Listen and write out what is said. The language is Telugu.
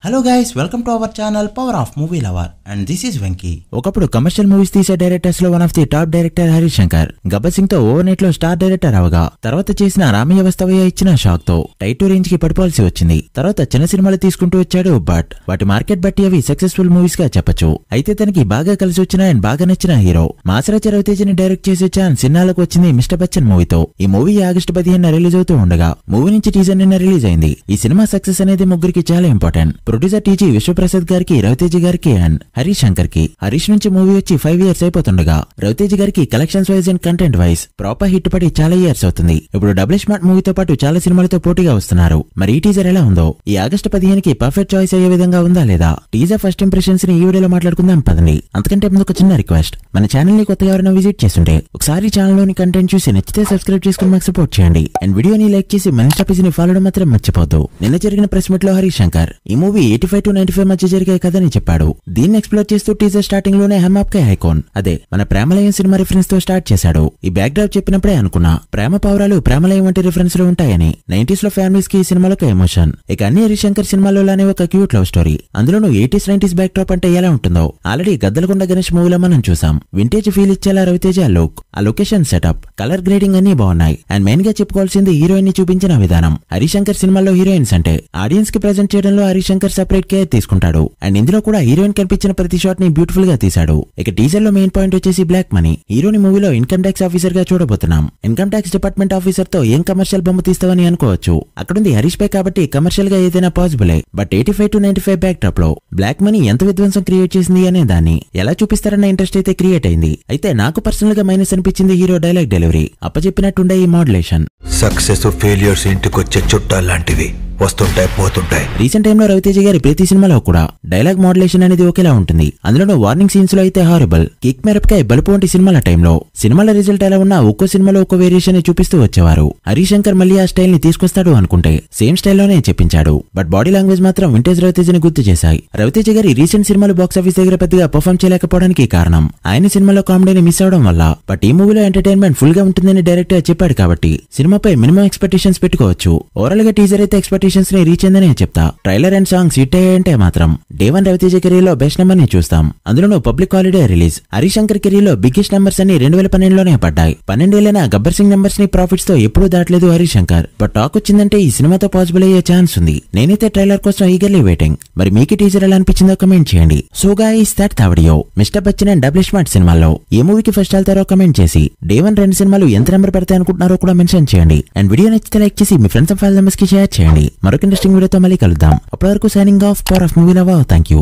Hello guys, welcome to our channel power of movie lover and this is Venky. ఒకప్పుడు కమర్షియల్ మూవీస్ తీసే డైరెక్టర్స్ లో one of the top director Harish Shankar Gabbar Singh తో ఓవర్ నైట్ లో స్టార్ డైరెక్టర్ అవగా తర్వాత చేసిన రామయ్య వస్తవయ్య ఇచ్చిన షాక్ తో టైటూ రేంజ్ కి పడిపోవాల్సి వచ్చింది. తర్వాత చిన్న సినిమాలు తీసుకుంటూ వచ్చాడు, బట్ వాటి మార్కెట్ బట్టి అవి సక్సెస్ఫుల్ మూవీస్ గా చెప్పొచ్చు. అయితే తనకి బాగా కలిసి వచ్చిన అండ్ బాగా నచ్చిన హీరో మాసరాజ్ రవితేజని డైరెక్ట్ చేసి ఛాన్స్ సినిమాలకు వచ్చింది మిస్టర్ బచ్చన్ మూవీతో. ఈ మూవీ ఆగస్టు 15 రిలీజ్ అవుతూ ఉండగా మూవీ నుంచి టీజర్ నిన్న రిలీజ్ అయింది. ఈ సినిమా సక్సెస్ అనేది ముగ్గురికి చాలా ఇంపార్టెంట్. ప్రొడ్యూసర్ టీజీ విశ్వప్రసాద్ గారికి, రవితేజ గారికి అండ్ హరీష్ శంకర్ కి. హరీష్ నుంచి మూవీ వచ్చి 5 years అయిపోతుండగా రవితేజ గారికి collections wise and content wise proper hit పడి చాలా ఇయర్స్ అవుతుంది. ఇప్పుడు డబుల్ స్మార్ట్ మూవీతో పాటు చాలా సినిమాలతో పోటీగా వస్తున్నారు. మరి ఈ టీజర్ ఎలా ఉందో, ఈ ఆగస్టు 15కి పర్ఫెక్ట్ చాయిస్ అయ్యే విధంగా ఉందా లేదా, టీజర్ ఫస్ట్ ఇంప్రెషన్స్ ని ఈ వీడియోలో మాట్లాడుకుందాం పదండి. అంతకంటే ముందు ఒక చిన్న రిక్వెస్ట్, మన ఛానల్ ని కొత్తగా ఎవరైనా విజిట్ చేస్తుంటే ఒకసారి ఛానల్ లోని కంటెంట్ చూసి నచ్చితే సబ్స్క్రైబ్ చేసుకుని మాకు సపోర్ట్ చేయండి అండ్ వీడియోని లైక్ చేసి మన ఇన్స్టా పేజ్ ని ఫాలో మాత్రం మర్చిపోద్దు. నిన్న జరిగిన ప్రెస్ మీట్ లో హరీష్ శంకర్ ఈ మూవీ 85 to 95 మధ్య జరిగే కథని చెప్పాడు. దీన్ని ఎక్స్ప్లోర్ చేస్తూ టీజర్ స్టార్టింగ్ లోనే హమ్ ఆప్కే ఐకాన్, అదే మన ప్రేమలయం సినిమా రిఫరెన్స్ తో స్టార్ట్ చేశాడు. ఈ బ్యాక్ డ్రాప్ చెప్పినప్పుడే అనుకున్నా ప్రేమ పౌరాలు ప్రేమలయం వంటి రిఫరెన్స్ లో ఉంటాయని. 90s లో ఫ్యామిలీస్ కి ఈ సినిమాలకు ఎమోషన్. ఇక అన్ని హరీష్ శంకర్ సినిమాలోనే ఒక క్యూట్ లవ్ స్టోరీ, అందులోనూ 80s 90s బ్యాక్ డ్రాప్ అంటే ఎలా ఉంటుందో ఆల్రెడీ గద్దలకొండ గణేష్ మూవీలో మనం చూసాం. వింటేజ్ ఫీల్ ఇచ్చేలా రవితేజ లుక్, ఆ లొకేషన్ సెటప్, కలర్ గ్రేడింగ్ అన్ని బాగున్నాయి. అండ్ మెయిన్ గా చెప్పుకోవాల్సింది హీరోయిన్ ని చూపించిన విధానం. హరీష్ శంకర్ సినిమాల్లో హీరోయిన్స్ అంటే ఆడియన్స్ కి ప్రెజెంట్ చేయడంలో హరీష్ శంకర్ సెపరేట్ కేర్ తీసుకుంటాడు. అండ్ ఇందులో కూడా హీరోయిన్ కనిపించిన ప్రతి షాట్ ని బ్యూటిఫుల్ గా తీశాడు. ఇక టీజర్ లో మెయిన్ పాయింట్ వచ్చేసి బ్లాక్ మనీ. హీరోని మూవీలో ఇన్కమ్ ట్యాక్స్ ఆఫీసర్ గా చూడబోతున్నాం. ఇన్కమ్ ట్యాక్స్ డిపార్ట్మెంట్ ఆఫీసర్ తో ఏం కమర్షియల్ బొమ్మ తీస్తావని అనుకోవచ్చు. అక్కడుంది హరీష్ పై కాబట్టి కమర్షియల్ గా ఏదైనా పాసిబులే. బట్ 85 to 95 బ్యాక్ డ్రాప్ లో బ్లాక్ మనీ ఎంత విధ్వంసం క్రియేట్ చేసింది అనే దాన్ని ఎలా చూపిస్తారన్న ఇంట్రెస్ట్ అయితే క్రియేట్ అయింది. అయితే నాకు పర్సనల్ గా మైనస్ అనిపించింది హీరో డైలాగ్ డెలివరీ. అప్పచెప్పినట్టుండే ఈ మోడ్యులేషన్. సక్సెస్ ఫెయిల్యూర్స్ ఇంటికొచ్చే చుట్టాలాంటివి, వస్తుంటాయి పోతుంటాయి. రీసెంట్ టైమ్ లో రవితేజ గారి ప్రతి సినిమాలో కూడా డైలాగ్ మోడ్యులేషన్ అనేది ఒకేలా ఉంటుంది. అందులోనూ వార్నింగ్ సీన్స్ లో అయితే హారబుల్, కిక్ మెరపకాయ, బలుపు వంటి సినిమాల టైంలో సినిమాల రిజల్ట్ ఎలా ఉన్నా ఒక్కో సినిమాలో ఒక్కో వేరియేషన్ చూపిస్తూ వచ్చేవారు. హరీష్ శంకర్ మళ్ళీ ఆ స్టైల్ ని తీసుకొస్తాడు అనుకుంటే సేమ్ స్టైల్లోనే చెప్పించాడు. బట్ బాడీ లాంగ్వేజ్ మాత్రం వింటేజ్ రవితేజని గుర్తు చేశాయి. రవితేజ గారి రీసెంట్ సినిమాలు బాక్స్ ఆఫీస్ దగ్గర పెద్దగా పర్ఫార్మ్ చేయలేకపోవడానికి కారణం ఆయన సినిమాలో కామెడీని మిస్ అవడం వల్ల. బట్ ఈ మూవీలో ఎంటర్టైన్మెంట్ ఫుల్ గా ఉంటుందని డైరెక్టర్ చెప్పాడు కాబట్టి సినిమాపై మినిమం ఎక్స్పెక్టేషన్స్ పెట్టుకోవచ్చు. ఓవరాల్ గా టీజర్ అయితే ఎక్స్పెక్టేషన్స్ ని రీచ్ అయిందని చెప్తా. ట్రైలర్ అండ్ సాంగ్స్ హిట్ అయ్యాయంటే మాత్రం డే 1 రవితేజ కెరీర్ లో బెస్ట్ నెంబర్ ని చూస్తాం. అందులోనూ public holiday release. Harish Shankar career లో బిగ్గెస్ట్ నెంబర్స్ అన్ని 2012లోనే పడ్డాయి. 12 ఏళ్లైన గబ్బర్ సింగ్ నెంబర్స్ ని ప్రాఫిట్స్ తో ఎప్పుడూ దాటలేదు హరీష్ శంకర్. బట్ టాక్ వచ్చిందంటే ఈ సినిమాతో పాసిబుల్ అయ్యే ఛాన్స్ ఉంది. నేనైతే ట్రైలర్ కోసం ఈగర్లీ వెయిటింగ్. మరి మీకు టీజర్ ఎలా అనిపించిందో కమెంట్ చేయండి. So guys, that the video. Mister Bachchan and double smart సినిమాల్లో ఏ మూవీకి ఫస్ట్ వెళ్తారో కమెంట్ చేసి డే 1 2 సినిమాలు ఎంత నెంబర్ పెడతాయి అనుకుంటున్నారో కూడా మెన్షన్ చేయండి. అండ్ వీడియో నచ్చితే లైక్ చేసి మీ ఫ్రెండ్స్ అండ్ ఫ్యామిలీ మెంబర్స్ కి షేర్ చేయండి. మరొక ఇంట్రెస్టింగ్ వీడియోతో మళ్ళీ కలుద్దాం. అప్పటి వరకు signing off, power of movie lover. Thank you.